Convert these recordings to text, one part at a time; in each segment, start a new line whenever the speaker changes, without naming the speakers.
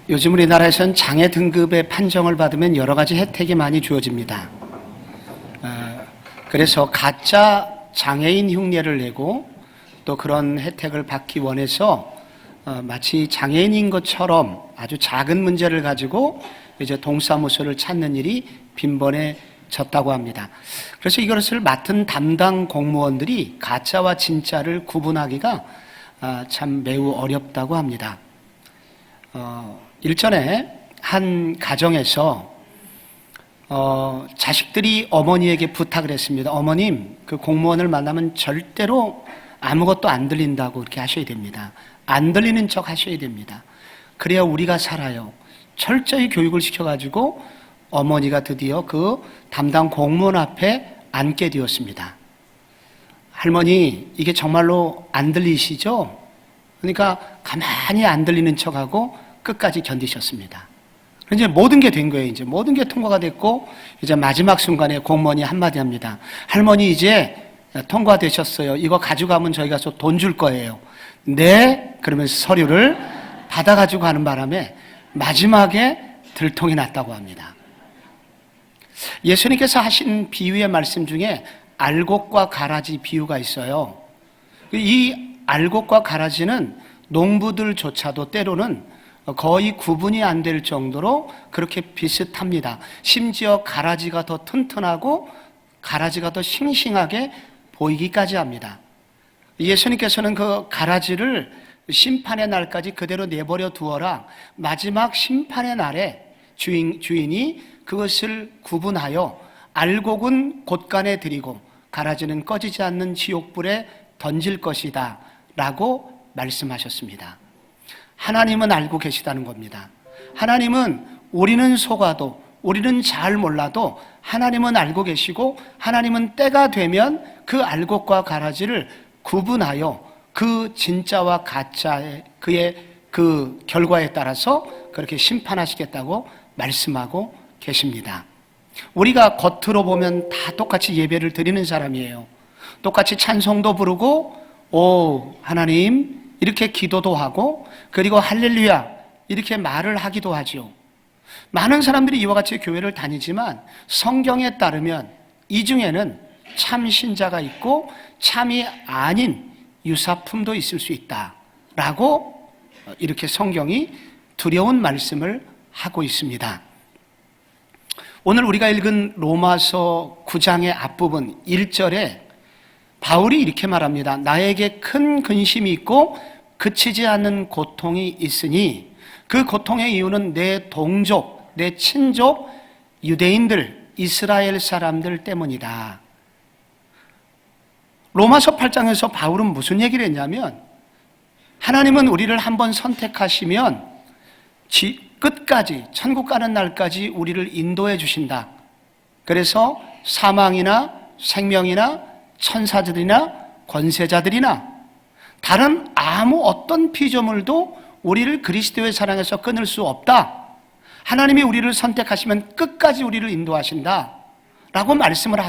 요즘 우리나라에서는 장애 등급의 판정을 받으면 여러 가지 혜택이 많이 주어집니다. 그래서 가짜 장애인 흉내를 내고 또 그런 혜택을 받기 원해서 마치 장애인인 것처럼 아주 작은 문제를 가지고 이제 동사무소를 찾는 일이 빈번해졌다고 합니다. 그래서 이것을 맡은 담당 공무원들이 가짜와 진짜를 구분하기가 참 매우 어렵다고 합니다. 일전에 한 가정에서 자식들이 어머니에게 부탁을 했습니다. 어머님, 그 공무원을 만나면 절대로 아무것도 안 들린다고 이렇게 하셔야 됩니다. 안 들리는 척 하셔야 됩니다. 그래야 우리가 살아요. 철저히 교육을 시켜가지고 어머니가 드디어 그 담당 공무원 앞에 앉게 되었습니다. 할머니, 이게 정말로 안 들리시죠? 그러니까 가만히 안 들리는 척하고 끝까지 견디셨습니다. 이제 모든 게 된 거예요. 이제 모든 게 통과가 됐고, 이제 마지막 순간에 공무원이 한마디 합니다. 할머니, 이제 통과되셨어요. 이거 가져가면 저희가 돈 줄 거예요. 네? 그러면서 서류를 받아가지고 가는 바람에 마지막에 들통이 났다고 합니다. 예수님께서 하신 비유의 말씀 중에 알곡과 가라지 비유가 있어요. 이 알곡과 가라지는 농부들조차도 때로는 거의 구분이 안 될 정도로 그렇게 비슷합니다. 심지어 가라지가 더 튼튼하고 가라지가 더 싱싱하게 보이기까지 합니다. 예수님께서는 그 가라지를 심판의 날까지 그대로 내버려 두어라. 마지막 심판의 날에 주인이 그것을 구분하여 알곡은 곳간에 들이고 가라지는 꺼지지 않는 지옥불에 던질 것이다 라고 말씀하셨습니다. 하나님은 알고 계시다는 겁니다. 하나님은 우리는 속아도 우리는 잘 몰라도 하나님은 알고 계시고 하나님은 때가 되면 그 알곡과 가라지를 구분하여 그 진짜와 가짜의 그의 그 결과에 따라서 그렇게 심판하시겠다고 말씀하고 계십니다. 우리가 겉으로 보면 다 똑같이 예배를 드리는 사람이에요. 똑같이 찬송도 부르고 오 하나님 이렇게 기도도 하고 그리고 할렐루야 이렇게 말을 하기도 하죠. 많은 사람들이 이와 같이 교회를 다니지만 성경에 따르면 이 중에는 참 신자가 있고 참이 아닌 유사품도 있을 수 있다라고 이렇게 성경이 두려운 말씀을 하고 있습니다. 오늘 우리가 읽은 로마서 9장의 앞부분 1절에 바울이 이렇게 말합니다. 나에게 큰 근심이 있고 그치지 않는 고통이 있으니 그 고통의 이유는 내 동족, 내 친족, 유대인들, 이스라엘 사람들 때문이다. 로마서 8장에서 바울은 무슨 얘기를 했냐면 하나님은 우리를 한번 선택하시면 끝까지 천국 가는 날까지 우리를 인도해 주신다. 그래서 사망이나 생명이나 천사들이나 권세자들이나 다른 아무 어떤 피조물도 우리를 그리스도의 사랑에서 끊을 수 없다. 하나님이 우리를 선택하시면 끝까지 우리를 인도하신다 라고 말씀을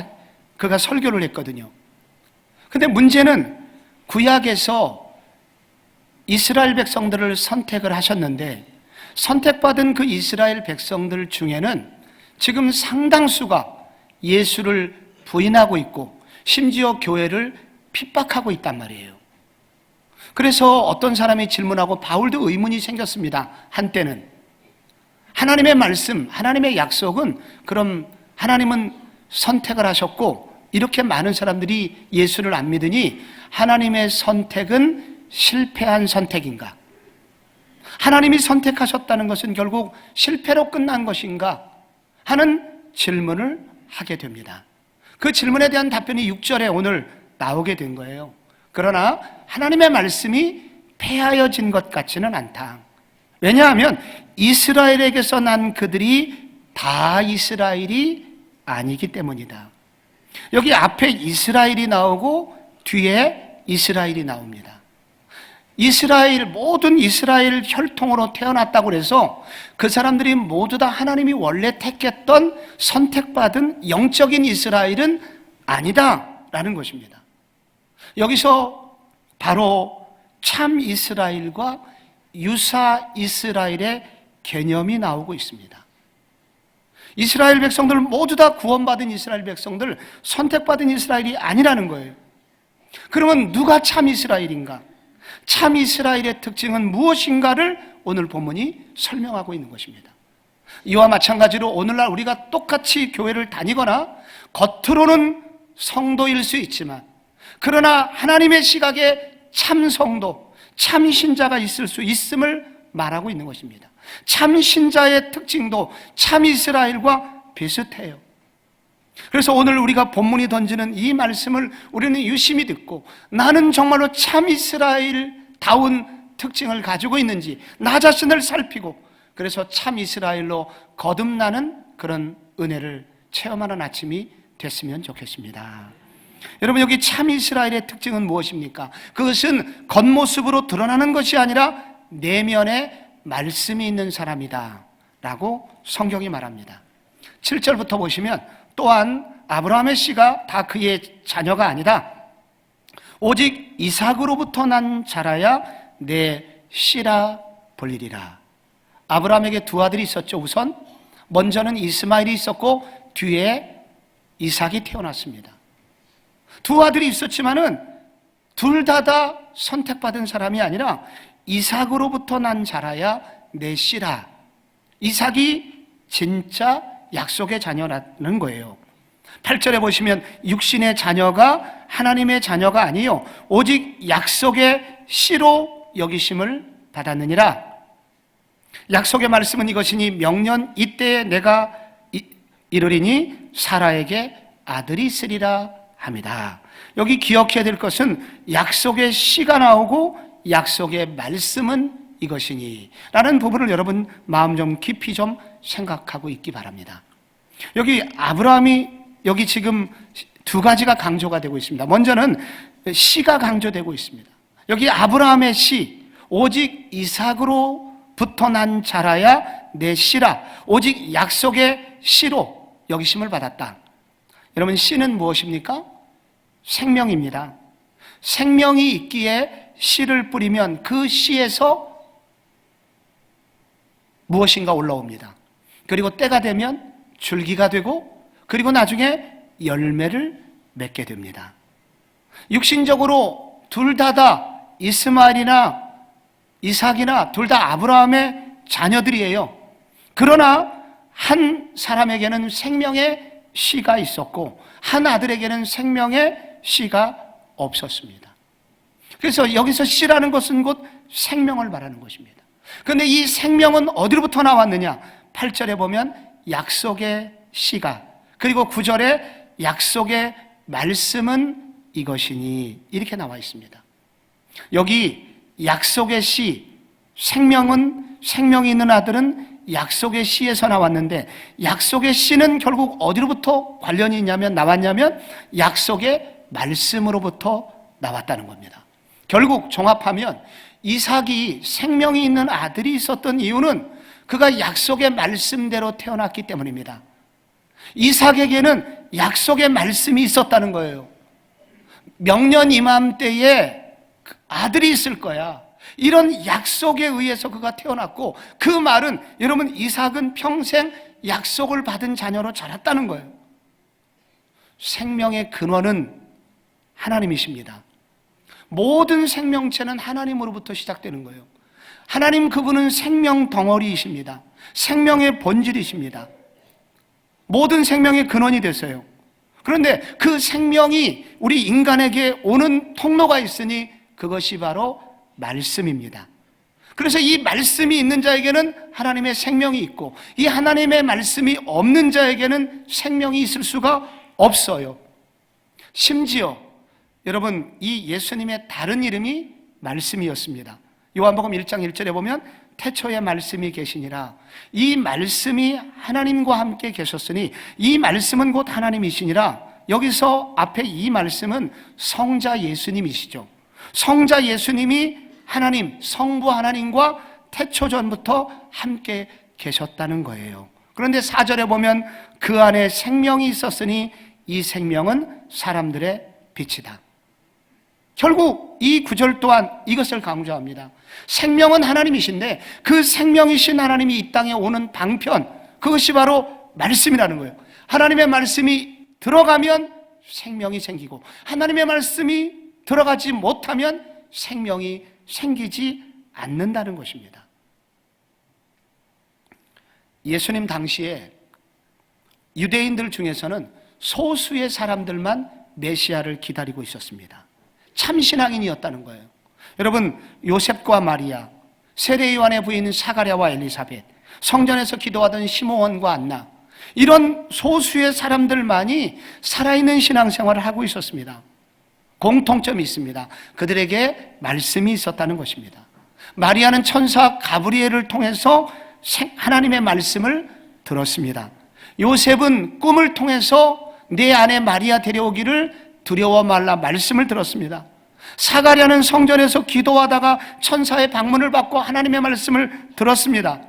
그가 설교를 했거든요. 근데 문제는 구약에서 이스라엘 백성들을 선택을 하셨는데 선택받은 그 이스라엘 백성들 중에는 지금 상당수가 예수를 부인하고 있고 심지어 교회를 핍박하고 있단 말이에요. 그래서 어떤 사람이 질문하고 바울도 의문이 생겼습니다. 한때는 하나님의 말씀, 하나님의 약속은 그럼 하나님은 선택을 하셨고 이렇게 많은 사람들이 예수를 안 믿으니 하나님의 선택은 실패한 선택인가? 하나님이 선택하셨다는 것은 결국 실패로 끝난 것인가? 하는 질문을 하게 됩니다. 그 질문에 대한 답변이 6절에 오늘 나오게 된 거예요. 그러나 하나님의 말씀이 폐하여진 것 같지는 않다. 왜냐하면 이스라엘에게서 난 그들이 다 이스라엘이 아니기 때문이다. 여기 앞에 이스라엘이 나오고 뒤에 이스라엘이 나옵니다. 이스라엘, 모든 이스라엘 혈통으로 태어났다고 해서 그 사람들이 모두 다 하나님이 원래 택했던 선택받은 영적인 이스라엘은 아니다라는 것입니다. 여기서 바로 참 이스라엘과 유사 이스라엘의 개념이 나오고 있습니다. 이스라엘 백성들 모두 다 구원받은 이스라엘 백성들, 선택받은 이스라엘이 아니라는 거예요. 그러면 누가 참 이스라엘인가? 참 이스라엘의 특징은 무엇인가를 오늘 본문이 설명하고 있는 것입니다. 이와 마찬가지로 오늘날 우리가 똑같이 교회를 다니거나 겉으로는 성도일 수 있지만, 그러나 하나님의 시각에 참 성도, 참 신자가 있을 수 있음을 말하고 있는 것입니다. 참 신자의 특징도 참 이스라엘과 비슷해요. 그래서 오늘 우리가 본문이 던지는 이 말씀을 우리는 유심히 듣고, 나는 정말로 참 이스라엘다운 특징을 가지고 있는지 나 자신을 살피고, 그래서 참 이스라엘로 거듭나는 그런 은혜를 체험하는 아침이 됐으면 좋겠습니다. 여러분, 여기 참 이스라엘의 특징은 무엇입니까? 그것은 겉모습으로 드러나는 것이 아니라 내면에 말씀이 있는 사람이다 라고 성경이 말합니다. 7절부터 보시면, 또한 아브라함의 씨가 다 그의 자녀가 아니다, 오직 이삭으로부터 난 자라야 내 씨라 불리리라. 아브라함에게 두 아들이 있었죠. 우선 먼저는 이스마엘이 있었고 뒤에 이삭이 태어났습니다. 두 아들이 있었지만은 둘 다 선택받은 사람이 아니라 이삭으로부터 난 자라야 내 씨라. 이삭이 진짜 약속의 자녀라는 거예요. 8절에 보시면 육신의 자녀가 하나님의 자녀가 아니요 오직 약속의 씨로 여기심을 받았느니라. 약속의 말씀은 이것이니 명년 이때에 내가 이르리니 사라에게 아들이 있으리라 합니다. 여기 기억해야 될 것은 약속의 씨가 나오고 약속의 말씀은 이것이니 라는 부분을 여러분 마음 좀 깊이 좀 생각하고 있기 바랍니다. 여기 아브라함이 여기 지금 두 가지가 강조가 되고 있습니다. 먼저는 씨가 강조되고 있습니다. 여기 아브라함의 씨, 오직 이삭으로부터 난 자라야 내 씨라, 오직 약속의 씨로 여기심을 받았다. 여러분, 씨는 무엇입니까? 생명입니다. 생명이 있기에 씨를 뿌리면 그 씨에서 무엇인가 올라옵니다. 그리고 때가 되면 줄기가 되고, 그리고 나중에 열매를 맺게 됩니다. 육신적으로 둘 다 이스마엘이나 이삭이나 둘 다 아브라함의 자녀들이에요. 그러나 한 사람에게는 생명의 씨가 있었고 한 아들에게는 생명의 씨가 없었습니다. 그래서 여기서 씨라는 것은 곧 생명을 말하는 것입니다. 그런데 이 생명은 어디로부터 나왔느냐? 8절에 보면 약속의 씨가, 그리고 9절에 약속의 말씀은 이것이니 이렇게 나와 있습니다. 여기 약속의 씨, 생명이 있는 아들은 약속의 씨에서 나왔는데, 약속의 씨는 결국 어디로부터 관련이 있냐면 나왔냐면 약속의 말씀으로부터 나왔다는 겁니다. 결국 종합하면 이삭이 생명이 있는 아들이 있었던 이유는 그가 약속의 말씀대로 태어났기 때문입니다. 이삭에게는 약속의 말씀이 있었다는 거예요. 명년 이맘때에 아들이 있을 거야, 이런 약속에 의해서 그가 태어났고, 그 말은 여러분 이삭은 평생 약속을 받은 자녀로 자랐다는 거예요. 생명의 근원은 하나님이십니다. 모든 생명체는 하나님으로부터 시작되는 거예요. 하나님, 그분은 생명 덩어리이십니다. 생명의 본질이십니다. 모든 생명의 근원이 되세요. 그런데 그 생명이 우리 인간에게 오는 통로가 있으니 그것이 바로 말씀입니다. 그래서 이 말씀이 있는 자에게는 하나님의 생명이 있고, 이 하나님의 말씀이 없는 자에게는 생명이 있을 수가 없어요. 심지어 여러분, 이 예수님의 다른 이름이 말씀이었습니다. 요한복음 1장 1절에 보면 태초에 말씀이 계시니라. 이 말씀이 하나님과 함께 계셨으니 이 말씀은 곧 하나님이시니라. 여기서 앞에 이 말씀은 성자 예수님이시죠. 성자 예수님이 하나님, 성부 하나님과 태초전부터 함께 계셨다는 거예요. 그런데 4절에 보면 그 안에 생명이 있었으니 이 생명은 사람들의 빛이다. 결국 이 구절 또한 이것을 강조합니다. 생명은 하나님이신데 그 생명이신 하나님이 이 땅에 오는 방편, 그것이 바로 말씀이라는 거예요. 하나님의 말씀이 들어가면 생명이 생기고 하나님의 말씀이 들어가지 못하면 생명이 생기지 않는다는 것입니다. 예수님 당시에 유대인들 중에서는 소수의 사람들만 메시아를 기다리고 있었습니다. 참신앙인이었다는 거예요. 여러분, 요셉과 마리아, 세례 요한의 부인 사가랴와 엘리사벳, 성전에서 기도하던 시므온과 안나, 이런 소수의 사람들만이 살아있는 신앙생활을 하고 있었습니다. 공통점이 있습니다. 그들에게 말씀이 있었다는 것입니다. 마리아는 천사 가브리엘을 통해서 하나님의 말씀을 들었습니다. 요셉은 꿈을 통해서 내 아내 마리아 데려오기를 두려워 말라 말씀을 들었습니다. 사가랴는 성전에서 기도하다가 천사의 방문을 받고 하나님의 말씀을 들었습니다.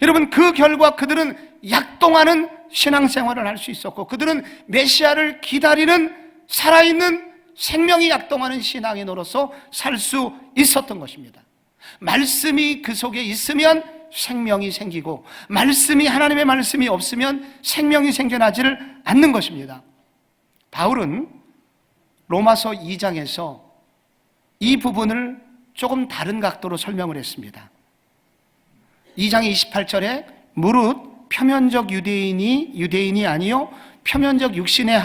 여러분, 그 결과 그들은 약동하는 신앙생활을 할 수 있었고 그들은 메시아를 기다리는 살아있는 생명이 약동하는 신앙인으로서 살 수 있었던 것입니다. 말씀이 그 속에 있으면 생명이 생기고 말씀이, 하나님의 말씀이 없으면 생명이 생겨나지를 않는 것입니다. 바울은 로마서 2장에서 이 부분을 조금 다른 각도로 설명을 했습니다. 2장 28절에 무릇 표면적 유대인이 아니요 표면적 육신의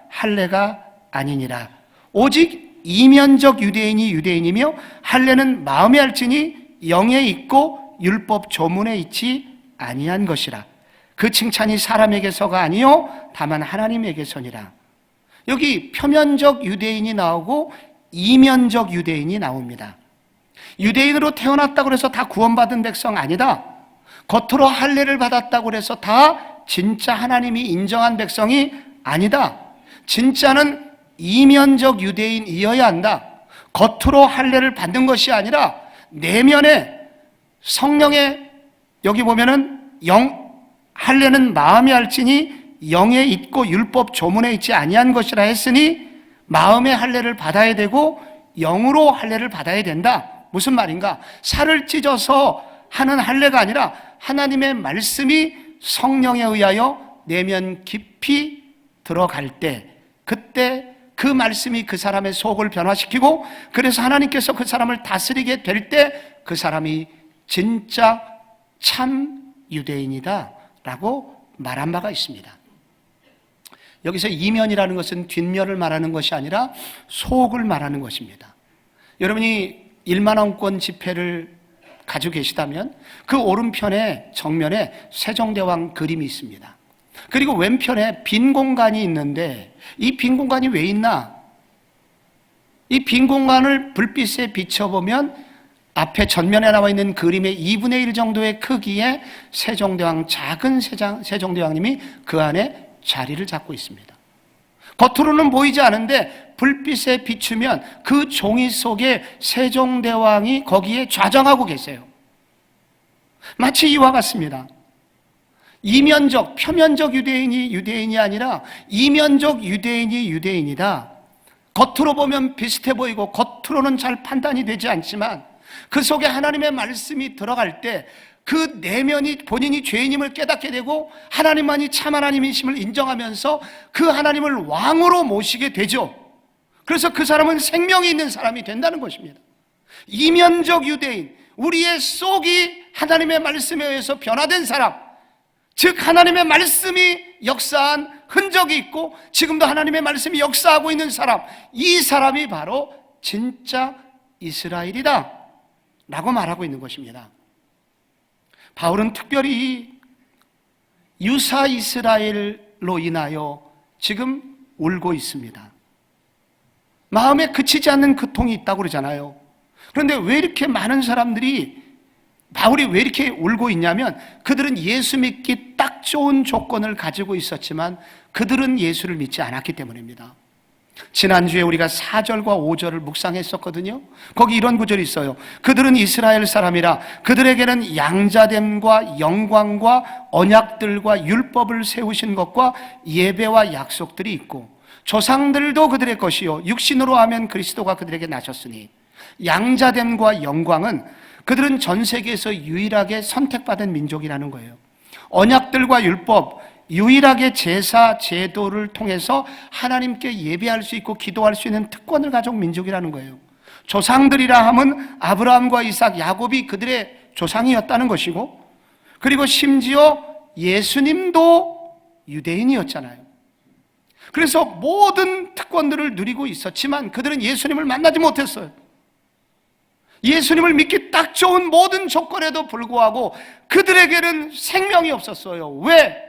할례가 아니니라. 오직 이면적 유대인이 유대인이며 할례는 마음에 할지니 영에 있고 율법 조문에 있지 아니한 것이라. 그 칭찬이 사람에게서가 아니요 다만 하나님에게서니라. 여기 표면적 유대인이 나오고 이면적 유대인이 나옵니다. 유대인으로 태어났다고 해서 다 구원받은 백성 아니다. 겉으로 할례를 받았다고 해서 다 진짜 하나님이 인정한 백성이 아니다. 진짜는 이면적 유대인이어야 한다. 겉으로 할례를 받는 것이 아니라 내면에 성령의, 여기 보면은 할례는 마음에 할지니 영에 있고 율법 조문에 있지 아니한 것이라 했으니 마음의 할례를 받아야 되고 영으로 할례를 받아야 된다. 무슨 말인가? 살을 찢어서 하는 할례가 아니라 하나님의 말씀이 성령에 의하여 내면 깊이 들어갈 때, 그때 그 말씀이 그 사람의 속을 변화시키고 그래서 하나님께서 그 사람을 다스리게 될 때 그 사람이 진짜 참 유대인이다 라고 말한 바가 있습니다. 여기서 이면이라는 것은 뒷면을 말하는 것이 아니라 속을 말하는 것입니다. 여러분이 1만 원권 지폐를 가지고 계시다면 그 오른편에 정면에 세종대왕 그림이 있습니다. 그리고 왼편에 빈 공간이 있는데 이 빈 공간이 왜 있나? 이 빈 공간을 불빛에 비춰보면 앞에 전면에 나와 있는 그림의 2분의 1 정도의 크기의 세종대왕, 작은 세종대왕님이 그 안에 자리를 잡고 있습니다. 겉으로는 보이지 않은데 불빛에 비추면 그 종이 속에 세종대왕이 거기에 좌정하고 계세요. 마치 이와 같습니다. 이면적, 표면적 유대인이 아니라 이면적 유대인이 유대인이다. 겉으로 보면 비슷해 보이고 겉으로는 잘 판단이 되지 않지만 그 속에 하나님의 말씀이 들어갈 때 그 내면이 본인이 죄인임을 깨닫게 되고 하나님만이 참 하나님이심을 인정하면서 그 하나님을 왕으로 모시게 되죠. 그래서 그 사람은 생명이 있는 사람이 된다는 것입니다. 이면적 유대인, 우리의 속이 하나님의 말씀에 의해서 변화된 사람, 즉 하나님의 말씀이 역사한 흔적이 있고 지금도 하나님의 말씀이 역사하고 있는 사람, 이 사람이 바로 진짜 이스라엘이다 라고 말하고 있는 것입니다. 바울은 특별히 유사 이스라엘로 인하여 지금 울고 있습니다. 마음에 그치지 않는 고통이 있다고 그러잖아요. 그런데 왜 이렇게 많은 사람들이, 바울이 왜 이렇게 울고 있냐면 그들은 예수 믿기 딱 좋은 조건을 가지고 있었지만 그들은 예수를 믿지 않았기 때문입니다. 지난주에 우리가 4절과 5절을 묵상했었거든요. 거기 이런 구절이 있어요. 그들은 이스라엘 사람이라 그들에게는 양자됨과 영광과 언약들과 율법을 세우신 것과 예배와 약속들이 있고 조상들도 그들의 것이요 육신으로 하면 그리스도가 그들에게 나셨으니 양자됨과 영광은 그들은 전 세계에서 유일하게 선택받은 민족이라는 거예요. 언약들과 율법, 유일하게 제사, 제도를 통해서 하나님께 예배할 수 있고 기도할 수 있는 특권을 가진 민족이라는 거예요. 조상들이라 함은 아브라함과 이삭, 야곱이 그들의 조상이었다는 것이고, 그리고 심지어 예수님도 유대인이었잖아요. 그래서 모든 특권들을 누리고 있었지만 그들은 예수님을 만나지 못했어요. 예수님을 믿기 딱 좋은 모든 조건에도 불구하고 그들에게는 생명이 없었어요. 왜?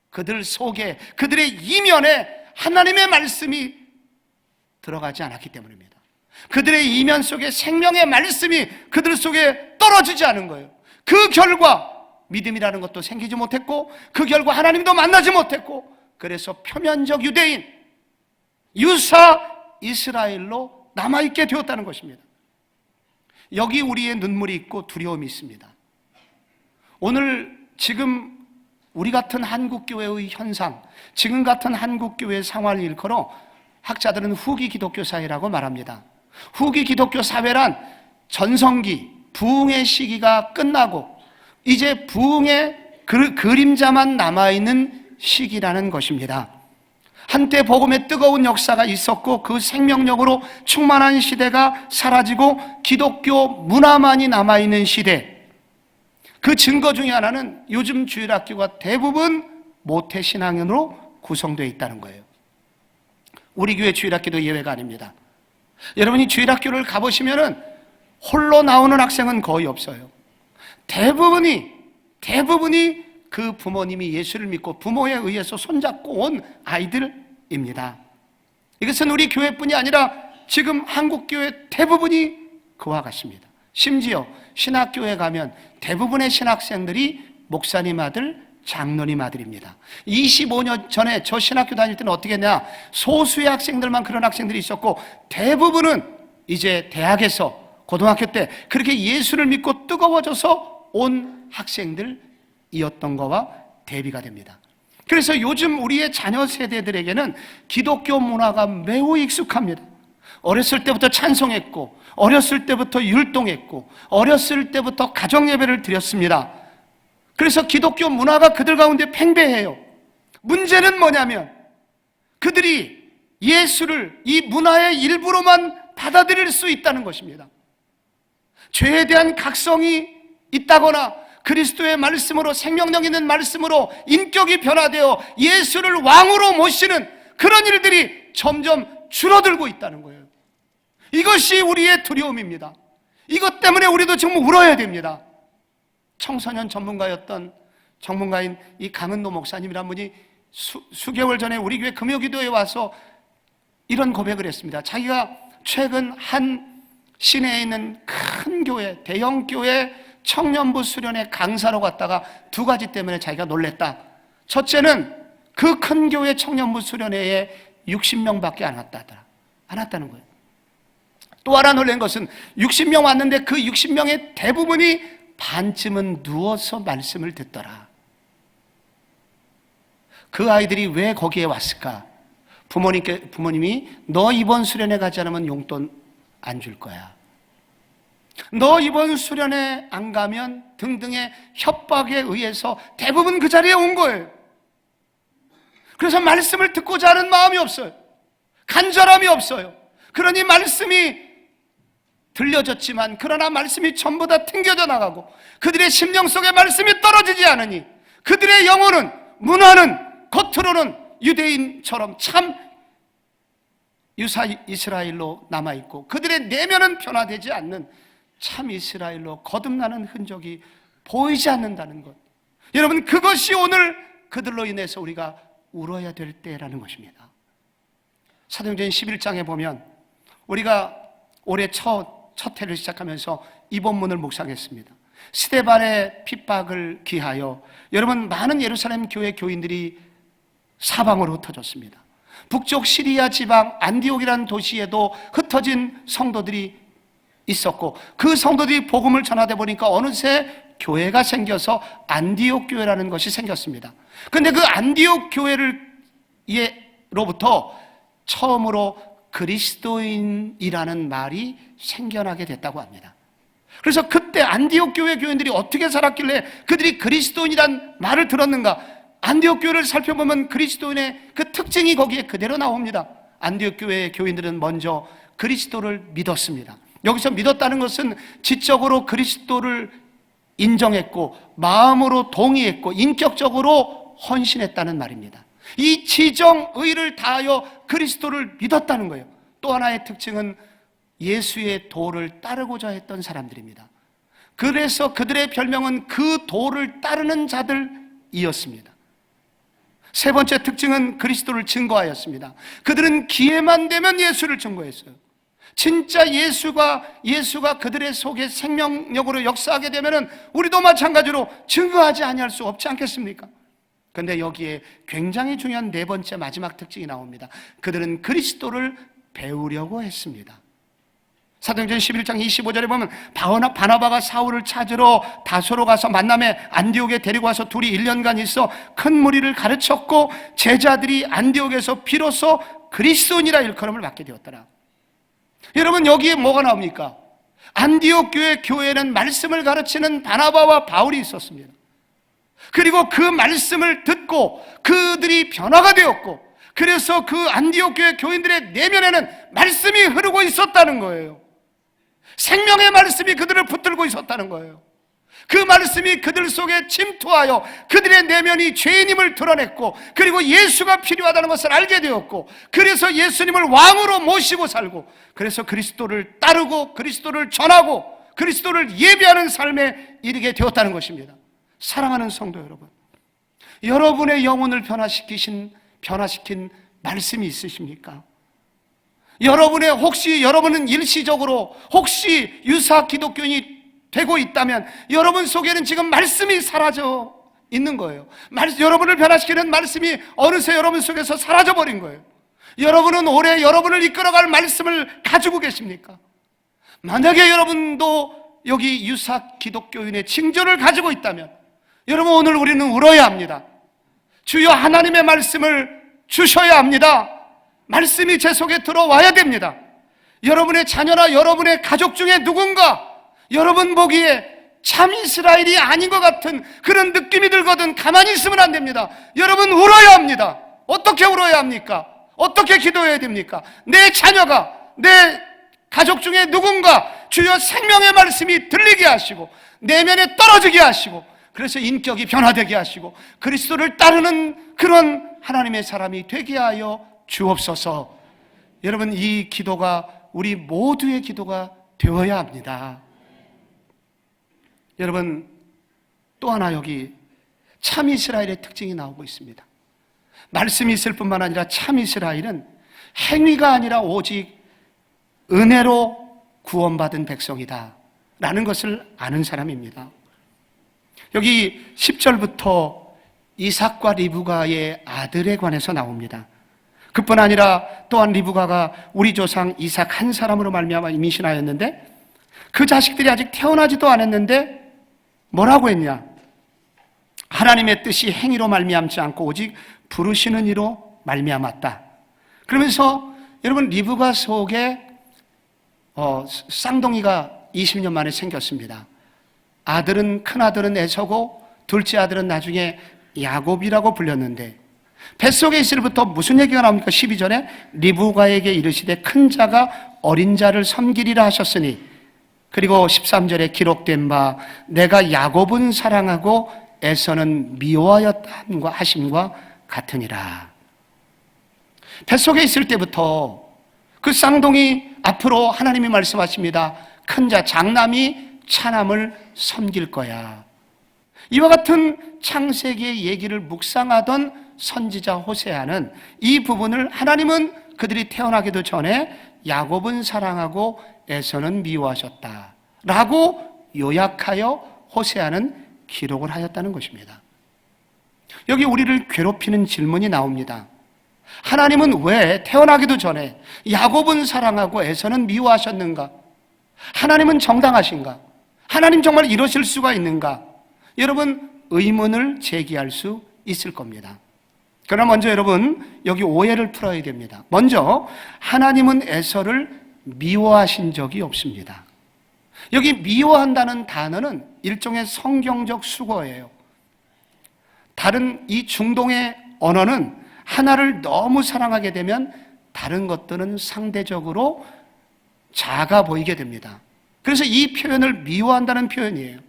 그들 속에, 그들의 이면에 하나님의 말씀이 들어가지 않았기 때문입니다. 그들의 이면 속에 생명의 말씀이 그들 속에 떨어지지 않은 거예요. 그 결과 믿음이라는 것도 생기지 못했고, 그 결과 하나님도 만나지 못했고, 그래서 표면적 유대인, 유사 이스라엘로 남아있게 되었다는 것입니다. 여기 우리의 눈물이 있고 두려움이 있습니다. 오늘 지금 우리 같은 한국교회의 현상, 지금 같은 한국교회의 상황을 일컬어 학자들은 후기 기독교 사회라고 말합니다. 후기 기독교 사회란 전성기, 부흥의 시기가 끝나고 이제 부흥의 그림자만 남아있는 시기라는 것입니다. 한때 복음의 뜨거운 역사가 있었고 그 생명력으로 충만한 시대가 사라지고 기독교 문화만이 남아있는 시대, 그 증거 중에 하나는 요즘 주일학교가 대부분 모태신앙으로 구성되어 있다는 거예요. 우리 교회 주일학교도 예외가 아닙니다. 여러분이 주일학교를 가보시면은 홀로 나오는 학생은 거의 없어요. 대부분이 그 부모님이 예수를 믿고 부모에 의해서 손잡고 온 아이들입니다. 이것은 우리 교회뿐이 아니라 지금 한국교회 대부분이 그와 같습니다. 심지어 신학교에 가면 대부분의 신학생들이 목사님 아들, 장로님 아들입니다. 25년 전에 저 신학교 다닐 때는 어떻게 했냐, 소수의 학생들만 그런 학생들이 있었고 대부분은 이제 대학에서 고등학교 때 그렇게 예수를 믿고 뜨거워져서 온 학생들이었던 거와 대비가 됩니다. 그래서 요즘 우리의 자녀 세대들에게는 기독교 문화가 매우 익숙합니다. 어렸을 때부터 찬송했고, 어렸을 때부터 율동했고, 어렸을 때부터 가정예배를 드렸습니다. 그래서 기독교 문화가 그들 가운데 팽배해요. 문제는 뭐냐면 그들이 예수를 이 문화의 일부로만 받아들일 수 있다는 것입니다. 죄에 대한 각성이 있다거나 그리스도의 말씀으로, 생명력 있는 말씀으로 인격이 변화되어 예수를 왕으로 모시는 그런 일들이 점점 줄어들고 있다는 거예요. 이것이 우리의 두려움입니다. 이것 때문에 우리도 지금 울어야 됩니다. 청소년 전문가인 이 강은노 목사님이란 분이 수개월 전에 우리 교회 금요기도에 와서 이런 고백을 했습니다. 자기가 최근 한 시내에 있는 큰 교회, 대형 교회 청년부 수련회 강사로 갔다가 두 가지 때문에 자기가 놀랬다. 첫째는 그 큰 교회 청년부 수련회에 60명밖에 안 왔다는 거예요. 또 하나 놀란 것은 60명 왔는데 그 60명의 대부분이 반쯤은 누워서 말씀을 듣더라. 그 아이들이 왜 거기에 왔을까? 부모님이 너 이번 수련회 가지 않으면 용돈 안 줄 거야, 너 이번 수련회 안 가면 등등의 협박에 의해서 대부분 그 자리에 온 거예요. 그래서 말씀을 듣고자 하는 마음이 없어요. 간절함이 없어요. 그러니 말씀이 들려졌지만 그러나 말씀이 전부 다 튕겨져 나가고 그들의 심령 속에 말씀이 떨어지지 않으니 그들의 영혼은, 문화는 겉으로는 유대인처럼 참 유사 이스라엘로 남아있고 그들의 내면은 변화되지 않는 참 이스라엘로 거듭나는 흔적이 보이지 않는다는 것. 여러분, 그것이 오늘 그들로 인해서 우리가 울어야 될 때라는 것입니다. 사도행전 11장에 보면 우리가 올해 첫 해를 시작하면서 이 본문을 묵상했습니다. 스데반의 핍박을 기하여 여러분 많은 예루살렘 교회 교인들이 사방으로 흩어졌습니다. 북쪽 시리아 지방 안디옥이라는 도시에도 흩어진 성도들이 있었고 그 성도들이 복음을 전하다 보니까 어느새 교회가 생겨서 안디옥 교회라는 것이 생겼습니다. 그런데 그 안디옥 교회로부터 처음으로 그리스도인이라는 말이 생겨나게 됐다고 합니다. 그래서 그때 안디옥 교회 교인들이 어떻게 살았길래 그들이 그리스도인이란 말을 들었는가? 안디옥 교회를 살펴보면 그리스도인의 그 특징이 거기에 그대로 나옵니다. 안디옥 교회의 교인들은 먼저 그리스도를 믿었습니다. 여기서 믿었다는 것은 지적으로 그리스도를 인정했고 마음으로 동의했고 인격적으로 헌신했다는 말입니다. 이 지정의를 다하여 그리스도를 믿었다는 거예요. 또 하나의 특징은 예수의 도를 따르고자 했던 사람들입니다. 그래서 그들의 별명은 그 도를 따르는 자들이었습니다. 세 번째 특징은 그리스도를 증거하였습니다. 그들은 기회만 되면 예수를 증거했어요. 진짜 예수가 그들의 속에 생명력으로 역사하게 되면 우리도 마찬가지로 증거하지 아니할 수 없지 않겠습니까? 그런데 여기에 굉장히 중요한 네 번째 마지막 특징이 나옵니다. 그들은 그리스도를 배우려고 했습니다. 사도행전 11장 25절에 보면 바나바가 사울을 찾으러 다소로 가서 만남에 안디옥에 데리고 와서 둘이 1년간 있어 큰 무리를 가르쳤고 제자들이 안디옥에서 비로소 그리스도인이라 일컬음을 받게 되었더라. 여러분, 여기에 뭐가 나옵니까? 안디옥 교회에는 말씀을 가르치는 바나바와 바울이 있었습니다. 그리고 그 말씀을 듣고 그들이 변화가 되었고, 그래서 그 안디옥 교회 교인들의 내면에는 말씀이 흐르고 있었다는 거예요. 생명의 말씀이 그들을 붙들고 있었다는 거예요. 그 말씀이 그들 속에 침투하여 그들의 내면이 죄인임을 드러냈고, 그리고 예수가 필요하다는 것을 알게 되었고, 그래서 예수님을 왕으로 모시고 살고, 그래서 그리스도를 따르고 그리스도를 전하고 그리스도를 예배하는 삶에 이르게 되었다는 것입니다. 사랑하는 성도 여러분, 여러분의 영혼을 변화시킨 말씀이 있으십니까? 여러분은 일시적으로 혹시 유사 기독교인이 되고 있다면 여러분 속에는 지금 말씀이 사라져 있는 거예요. 여러분을 변화시키는 말씀이 어느새 여러분 속에서 사라져버린 거예요. 여러분은 올해 여러분을 이끌어갈 말씀을 가지고 계십니까? 만약에 여러분도 여기 유사 기독교인의 징조를 가지고 있다면 여러분, 오늘 우리는 울어야 합니다. 주여, 하나님의 말씀을 주셔야 합니다. 말씀이 제 속에 들어와야 됩니다. 여러분의 자녀나 여러분의 가족 중에 누군가 여러분 보기에 참 이스라엘이 아닌 것 같은 그런 느낌이 들거든 가만히 있으면 안 됩니다. 여러분, 울어야 합니다. 어떻게 울어야 합니까? 어떻게 기도해야 됩니까? 내 자녀가, 내 가족 중에 누군가 주여 생명의 말씀이 들리게 하시고 내면에 떨어지게 하시고, 그래서 인격이 변화되게 하시고 그리스도를 따르는 그런 하나님의 사람이 되게 하여 주옵소서. 여러분, 이 기도가 우리 모두의 기도가 되어야 합니다. 여러분, 또 하나 여기 참 이스라엘의 특징이 나오고 있습니다. 말씀이 있을 뿐만 아니라 참 이스라엘은 행위가 아니라 오직 은혜로 구원받은 백성이다 라는 것을 아는 사람입니다. 여기 10절부터 이삭과 리브가의 아들에 관해서 나옵니다. 그뿐 아니라 또한 리브가가 우리 조상 이삭 한 사람으로 말미암아 임신하였는데 그 자식들이 아직 태어나지도 않았는데 뭐라고 했냐? 하나님의 뜻이 행위로 말미암지 않고 오직 부르시는 이로 말미암았다. 그러면서 여러분, 리브가 속에 쌍둥이가 20년 만에 생겼습니다. 큰아들은 에서고 둘째 아들은 나중에 야곱이라고 불렸는데, 뱃속에 있을 때부터 무슨 얘기가 나옵니까? 12절에 리브가에게 이르시되 큰 자가 어린 자를 섬기리라 하셨으니, 그리고 13절에 기록된 바 내가 야곱은 사랑하고 에서는 미워하였다 하심과 같으니라. 뱃속에 있을 때부터 그 쌍둥이 앞으로 하나님이 말씀하십니다. 큰 자, 장남이 차남을 섬길 거야. 이와 같은 창세기의 얘기를 묵상하던 선지자 호세아는 이 부분을 하나님은 그들이 태어나기도 전에 야곱은 사랑하고 에서는 미워하셨다 라고 요약하여 호세아는 기록을 하였다는 것입니다. 여기 우리를 괴롭히는 질문이 나옵니다. 하나님은 왜 태어나기도 전에 야곱은 사랑하고 에서는 미워하셨는가? 하나님은 정당하신가? 하나님 정말 이러실 수가 있는가? 여러분, 의문을 제기할 수 있을 겁니다. 그러나 먼저 여러분 여기 오해를 풀어야 됩니다. 먼저 하나님은 에서를 미워하신 적이 없습니다. 여기 미워한다는 단어는 일종의 성경적 수거예요. 다른 이 중동의 언어는 하나를 너무 사랑하게 되면 다른 것들은 상대적으로 작아 보이게 됩니다. 그래서 이 표현을 미워한다는 표현이에요.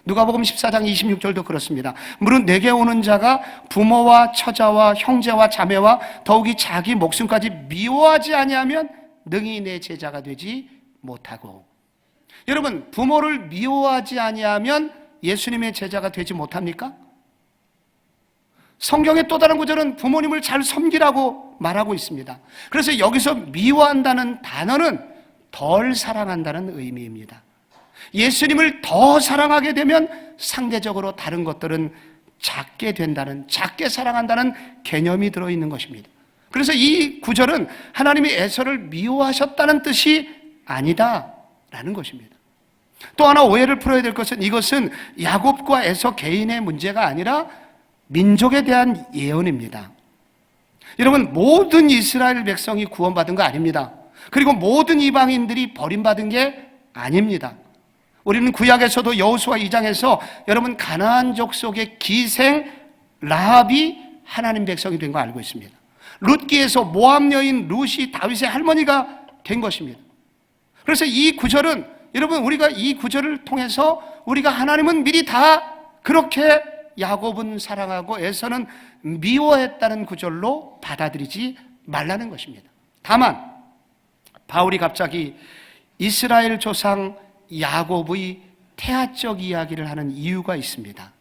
누가복음 14장 26절도 그렇습니다. 무릇 내게 오는 자가 부모와 처자와 형제와 자매와 더욱이 자기 목숨까지 미워하지 아니하면 능히 내 제자가 되지 못하고. 여러분, 부모를 미워하지 아니하면 예수님의 제자가 되지 못합니까? 성경의 또 다른 구절은 부모님을 잘 섬기라고 말하고 있습니다. 그래서 여기서 미워한다는 단어는 덜 사랑한다는 의미입니다. 예수님을 더 사랑하게 되면 상대적으로 다른 것들은 작게 된다는, 작게 사랑한다는 개념이 들어있는 것입니다. 그래서 이 구절은 하나님이 에서를 미워하셨다는 뜻이 아니다라는 것입니다. 또 하나 오해를 풀어야 될 것은 이것은 야곱과 에서 개인의 문제가 아니라 민족에 대한 예언입니다. 여러분, 모든 이스라엘 백성이 구원받은 거 아닙니다. 그리고 모든 이방인들이 버림받은 게 아닙니다. 우리는 구약에서도 여호수아 2장에서 여러분 가나안 족속의 기생 라합이 하나님 백성이 된 거 알고 있습니다. 룻기에서 모압 여인 룻이 다윗의 할머니가 된 것입니다. 그래서 이 구절은 여러분 우리가 이 구절을 통해서 우리가 하나님은 미리 다 그렇게 야곱은 사랑하고 에서는 미워했다는 구절로 받아들이지 말라는 것입니다. 다만 바울이 갑자기 이스라엘 조상 야곱의 태아적 이야기를 하는 이유가 있습니다.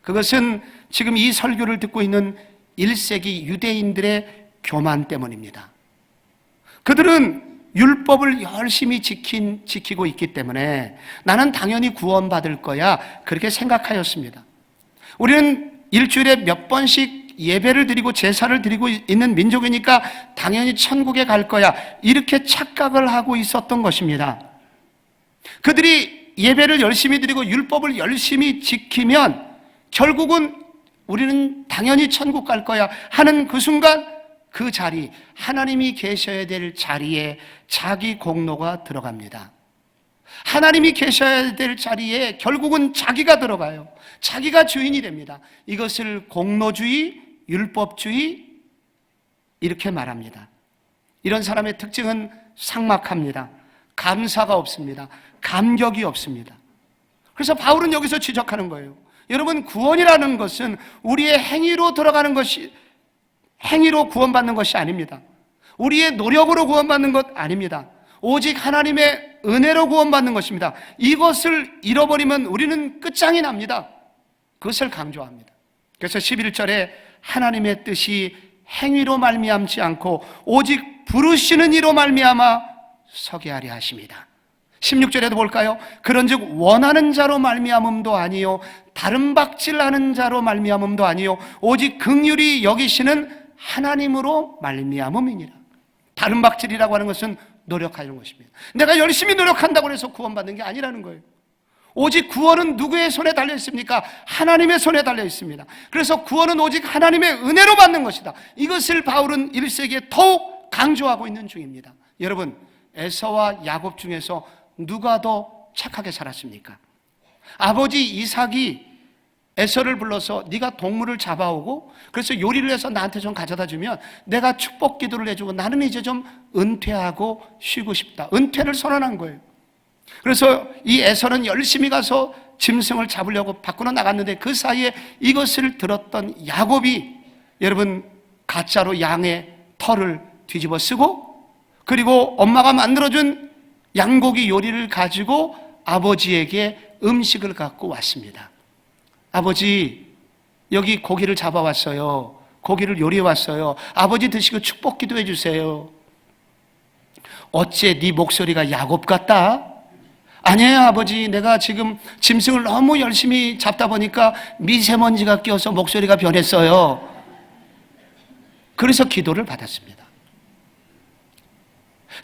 그것은 지금 이 설교를 듣고 있는 1세기 유대인들의 교만 때문입니다. 그들은 율법을 열심히 지키고 있기 때문에 나는 당연히 구원받을 거야 그렇게 생각하였습니다. 우리는 일주일에 몇 번씩 예배를 드리고 제사를 드리고 있는 민족이니까 당연히 천국에 갈 거야 이렇게 착각을 하고 있었던 것입니다. 그들이 예배를 열심히 드리고 율법을 열심히 지키면 결국은 우리는 당연히 천국 갈 거야 하는 그 순간 그 자리, 하나님이 계셔야 될 자리에 자기 공로가 들어갑니다. 하나님이 계셔야 될 자리에 결국은 자기가 들어가요. 자기가 주인이 됩니다. 이것을 공로주의, 율법주의 이렇게 말합니다. 이런 사람의 특징은 삭막합니다. 감사가 없습니다. 감격이 없습니다. 그래서 바울은 여기서 지적하는 거예요. 여러분, 구원이라는 것은 우리의 행위로 들어가는 것이, 행위로 구원받는 것이 아닙니다. 우리의 노력으로 구원받는 것 아닙니다. 오직 하나님의 은혜로 구원받는 것입니다. 이것을 잃어버리면 우리는 끝장이 납니다. 그것을 강조합니다. 그래서 11절에 하나님의 뜻이 행위로 말미암지 않고 오직 부르시는 이로 말미암아 서게 하려 하십니다. 16절에도 볼까요? 그런즉 원하는 자로 말미암음도 아니요 다른 박질하는 자로 말미암음도 아니요 오직 긍휼히 여기시는 하나님으로 말미암음이니라. 다른 박질이라고 하는 것은 노력하는 것입니다. 내가 열심히 노력한다고 해서 구원받는 게 아니라는 거예요. 오직 구원은 누구의 손에 달려 있습니까? 하나님의 손에 달려 있습니다. 그래서 구원은 오직 하나님의 은혜로 받는 것이다. 이것을 바울은 1세기에 더욱 강조하고 있는 중입니다. 여러분, 에서와 야곱 중에서 누가 더 착하게 살았습니까? 아버지 이삭이 에서를 불러서 네가 동물을 잡아오고 그래서 요리를 해서 나한테 좀 가져다 주면 내가 축복 기도를 해주고 나는 이제 좀 은퇴하고 쉬고 싶다. 은퇴를 선언한 거예요. 그래서 이 에서는 열심히 가서 짐승을 잡으려고 밖으로 나갔는데 그 사이에 이것을 들었던 야곱이 여러분 가짜로 양의 털을 뒤집어 쓰고 그리고 엄마가 만들어준 양고기 요리를 가지고 아버지에게 음식을 갖고 왔습니다. 아버지, 여기 고기를 잡아왔어요. 고기를 요리해 왔어요. 아버지 드시고 축복 기도해 주세요. 어째 네 목소리가 야곱 같다? 아니에요 아버지, 내가 지금 짐승을 너무 열심히 잡다 보니까 미세먼지가 껴서 목소리가 변했어요. 그래서 기도를 받았습니다.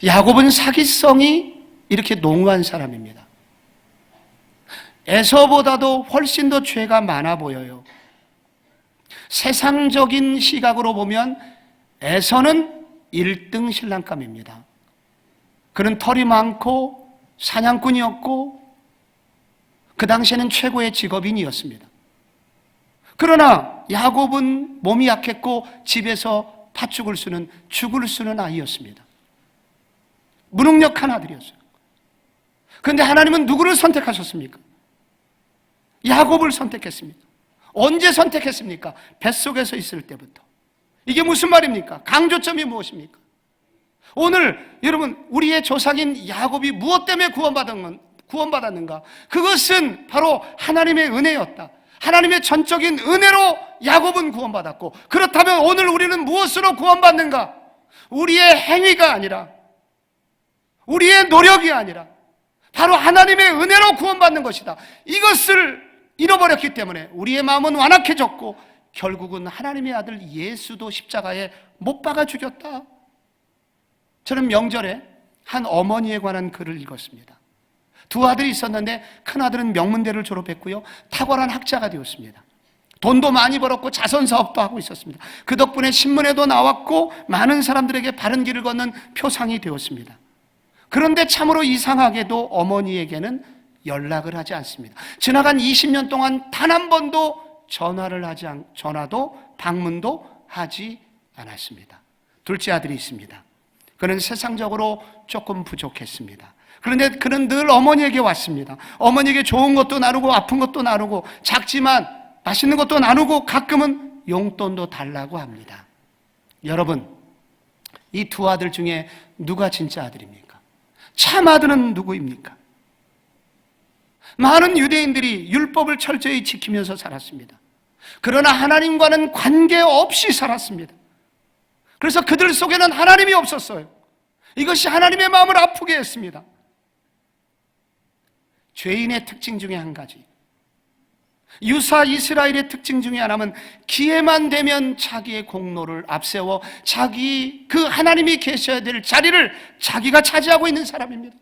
야곱은 사기성이 이렇게 농후한 사람입니다. 에서보다도 훨씬 더 죄가 많아 보여요. 세상적인 시각으로 보면 에서는 1등 신랑감입니다. 그는 털이 많고 사냥꾼이었고 그 당시에는 최고의 직업인이었습니다. 그러나 야곱은 몸이 약했고 집에서 팥죽을 죽을 쓰는 아이였습니다. 무능력한 아들이었어요. 그런데 하나님은 누구를 선택하셨습니까? 야곱을 선택했습니다. 언제 선택했습니까? 뱃속에서 있을 때부터. 이게 무슨 말입니까? 강조점이 무엇입니까? 오늘 여러분, 우리의 조상인 야곱이 무엇 때문에 구원받았는가? 그것은 바로 하나님의 은혜였다. 하나님의 전적인 은혜로 야곱은 구원받았고, 그렇다면 오늘 우리는 무엇으로 구원받는가? 우리의 행위가 아니라, 우리의 노력이 아니라 바로 하나님의 은혜로 구원받는 것이다. 이것을 잃어버렸기 때문에 우리의 마음은 완악해졌고 결국은 하나님의 아들 예수도 십자가에 못 박아 죽였다. 저는 명절에 한 어머니에 관한 글을 읽었습니다. 두 아들이 있었는데 큰 아들은 명문대를 졸업했고요, 탁월한 학자가 되었습니다. 돈도 많이 벌었고 자선사업도 하고 있었습니다. 그 덕분에 신문에도 나왔고 많은 사람들에게 바른 길을 걷는 표상이 되었습니다. 그런데 참으로 이상하게도 어머니에게는 연락을 하지 않습니다. 지나간 20년 동안 단 한 번도 전화도 방문도 하지 않았습니다. 둘째 아들이 있습니다. 그는 세상적으로 조금 부족했습니다. 그런데 그는 늘 어머니에게 왔습니다. 어머니에게 좋은 것도 나누고 아픈 것도 나누고 작지만 맛있는 것도 나누고 가끔은 용돈도 달라고 합니다. 여러분, 이 두 아들 중에 누가 진짜 아들입니까? 참 아들은 누구입니까? 많은 유대인들이 율법을 철저히 지키면서 살았습니다. 그러나 하나님과는 관계없이 살았습니다. 그래서 그들 속에는 하나님이 없었어요. 이것이 하나님의 마음을 아프게 했습니다. 죄인의 특징 중에 한 가지, 유사 이스라엘의 특징 중에 하나는 기회만 되면 자기의 공로를 앞세워 그 하나님이 계셔야 될 자리를 자기가 차지하고 있는 사람입니다.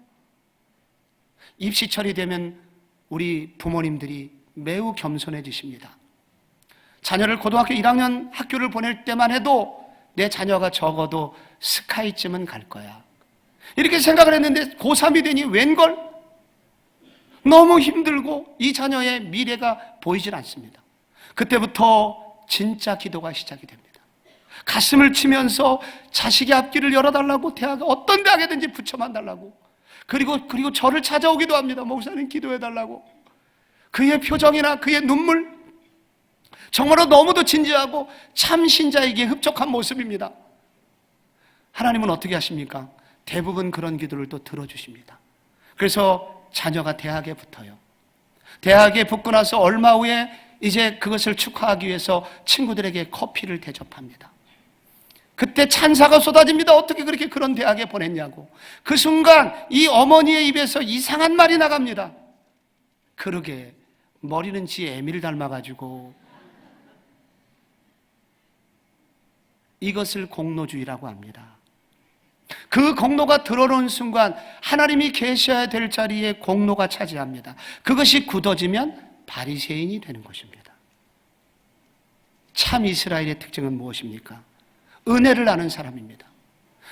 입시철이 되면 우리 부모님들이 매우 겸손해지십니다. 자녀를 고등학교 1학년 학교를 보낼 때만 해도 내 자녀가 적어도 스카이쯤은 갈 거야, 이렇게 생각을 했는데 고3이 되니 웬걸? 너무 힘들고 이 자녀의 미래가 보이질 않습니다. 그때부터 진짜 기도가 시작이 됩니다. 가슴을 치면서 자식의 앞길을 열어달라고, 어떤 대학에든지 붙여만 달라고, 그리고 저를 찾아오기도 합니다. 목사님 기도해달라고. 그의 표정이나 그의 눈물, 정말로 너무도 진지하고 참 신자에게 흡족한 모습입니다. 하나님은 어떻게 하십니까? 대부분 그런 기도를 또 들어주십니다. 그래서 자녀가 대학에 붙어요. 대학에 붙고 나서 얼마 후에 이제 그것을 축하하기 위해서 친구들에게 커피를 대접합니다. 그때 찬사가 쏟아집니다. 어떻게 그렇게 그런 대학에 보냈냐고. 그 순간 이 어머니의 입에서 이상한 말이 나갑니다. 그러게 머리는 지 애미를 닮아가지고. 이것을 공로주의라고 합니다. 그 공로가 들어오는 순간 하나님이 계셔야 될 자리에 공로가 차지합니다. 그것이 굳어지면 바리새인이 되는 것입니다. 참 이스라엘의 특징은 무엇입니까? 은혜를 아는 사람입니다.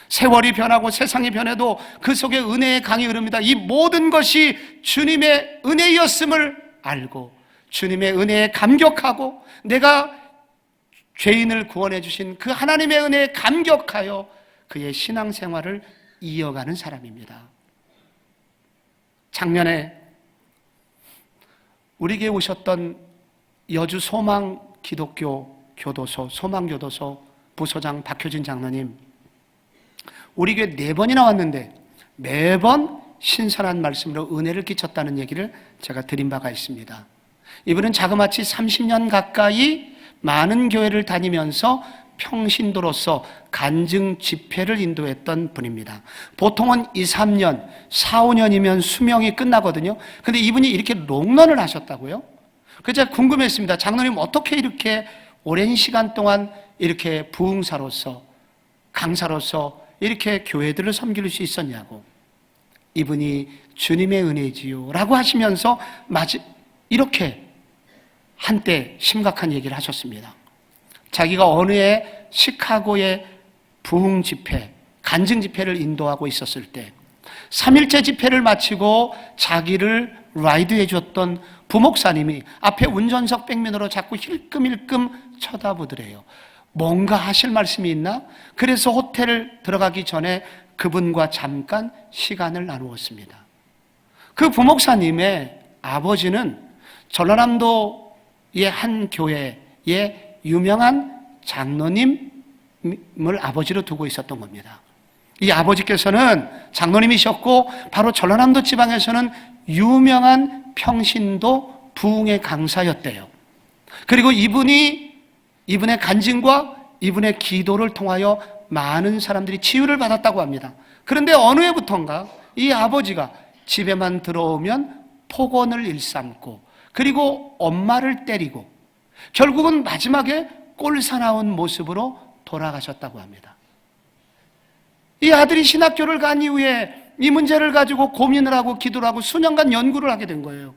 세월이 변하고 세상이 변해도 그 속에 은혜의 강이 흐릅니다. 이 모든 것이 주님의 은혜였음을 알고 주님의 은혜에 감격하고 내가 죄인을 구원해 주신 그 하나님의 은혜에 감격하여 그의 신앙생활을 이어가는 사람입니다. 작년에 우리 교회에 오셨던 여주 소망 기독교 교도소, 소망교도소 부소장 박효진 장로님, 우리 교회 4번이나 왔는데 매번 신선한 말씀으로 은혜를 끼쳤다는 얘기를 제가 드린 바가 있습니다. 이분은 자그마치 30년 가까이 많은 교회를 다니면서 평신도로서 간증 집회를 인도했던 분입니다. 보통은 2, 3년, 4, 5년이면 수명이 끝나거든요. 근데 이분이 이렇게 롱런을 하셨다고요? 그래서 제가 궁금했습니다. 장로님 어떻게 이렇게 오랜 시간 동안 이렇게 부흥사로서, 강사로서 이렇게 교회들을 섬길 수 있었냐고. 이분이 주님의 은혜지요 라고 하시면서 이렇게 한때 심각한 얘기를 하셨습니다. 자기가 어느 해 시카고의 부흥 집회, 간증 집회를 인도하고 있었을 때 3일째 집회를 마치고 자기를 라이드해 줬던 부목사님이 앞에 운전석 백면으로 자꾸 힐끔힐끔 쳐다보더래요. 뭔가 하실 말씀이 있나? 그래서 호텔을 들어가기 전에 그분과 잠깐 시간을 나누었습니다. 그 부목사님의 아버지는 전라남도의 한 교회의 유명한 장로님을 아버지로 두고 있었던 겁니다. 이 아버지께서는 장로님이셨고 바로 전라남도 지방에서는 유명한 평신도 부흥의 강사였대요. 그리고 이분의 간증과 이분의 기도를 통하여 많은 사람들이 치유를 받았다고 합니다. 그런데 어느 해부턴가 이 아버지가 집에만 들어오면 폭언을 일삼고 그리고 엄마를 때리고 결국은 마지막에 꼴사나운 모습으로 돌아가셨다고 합니다. 이 아들이 신학교를 간 이후에 이 문제를 가지고 고민을 하고 기도를 하고 수년간 연구를 하게 된 거예요.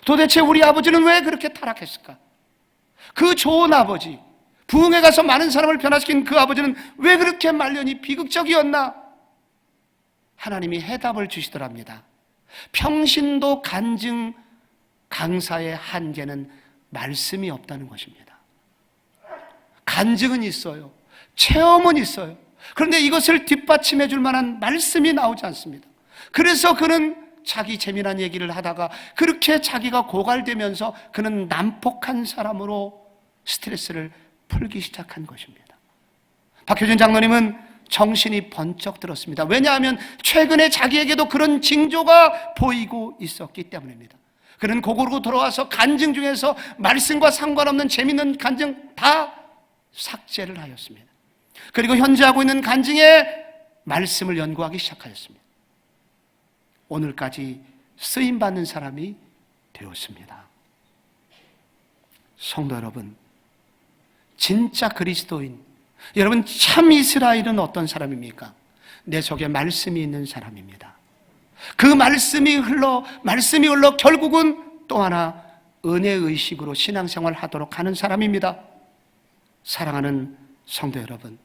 도대체 우리 아버지는 왜 그렇게 타락했을까? 그 좋은 아버지, 부흥에 가서 많은 사람을 변화시킨 그 아버지는 왜 그렇게 말년이 비극적이었나? 하나님이 해답을 주시더랍니다. 평신도 간증 강사의 한계는 말씀이 없다는 것입니다. 간증은 있어요. 체험은 있어요. 그런데 이것을 뒷받침해 줄 만한 말씀이 나오지 않습니다. 그래서 그는 자기 재미난 얘기를 하다가 그렇게 자기가 고갈되면서 그는 난폭한 사람으로 스트레스를 풀기 시작한 것입니다. 박효준 장로님은 정신이 번쩍 들었습니다. 왜냐하면 최근에 자기에게도 그런 징조가 보이고 있었기 때문입니다. 그는 고국으로 돌아와서 간증 중에서 말씀과 상관없는 재미있는 간증 다 삭제를 하였습니다. 그리고 현재 하고 있는 간증에 말씀을 연구하기 시작하였습니다. 오늘까지 쓰임받는 사람이 되었습니다. 성도 여러분, 진짜 그리스도인, 여러분 참 이스라엘은 어떤 사람입니까? 내 속에 말씀이 있는 사람입니다. 그 말씀이 흘러 결국은 또 하나 은혜의식으로 신앙생활 하도록 하는 사람입니다. 사랑하는 성도 여러분,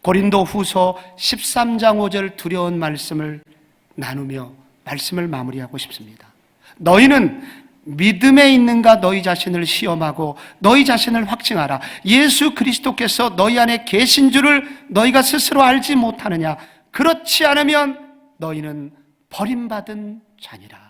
고린도 후서 13장 5절 두려운 말씀을 나누며 말씀을 마무리하고 싶습니다. 너희는 믿음에 있는가 너희 자신을 시험하고 너희 자신을 확증하라. 예수 그리스도께서 너희 안에 계신 줄을 너희가 스스로 알지 못하느냐? 그렇지 않으면 너희는 버림받은 자니라.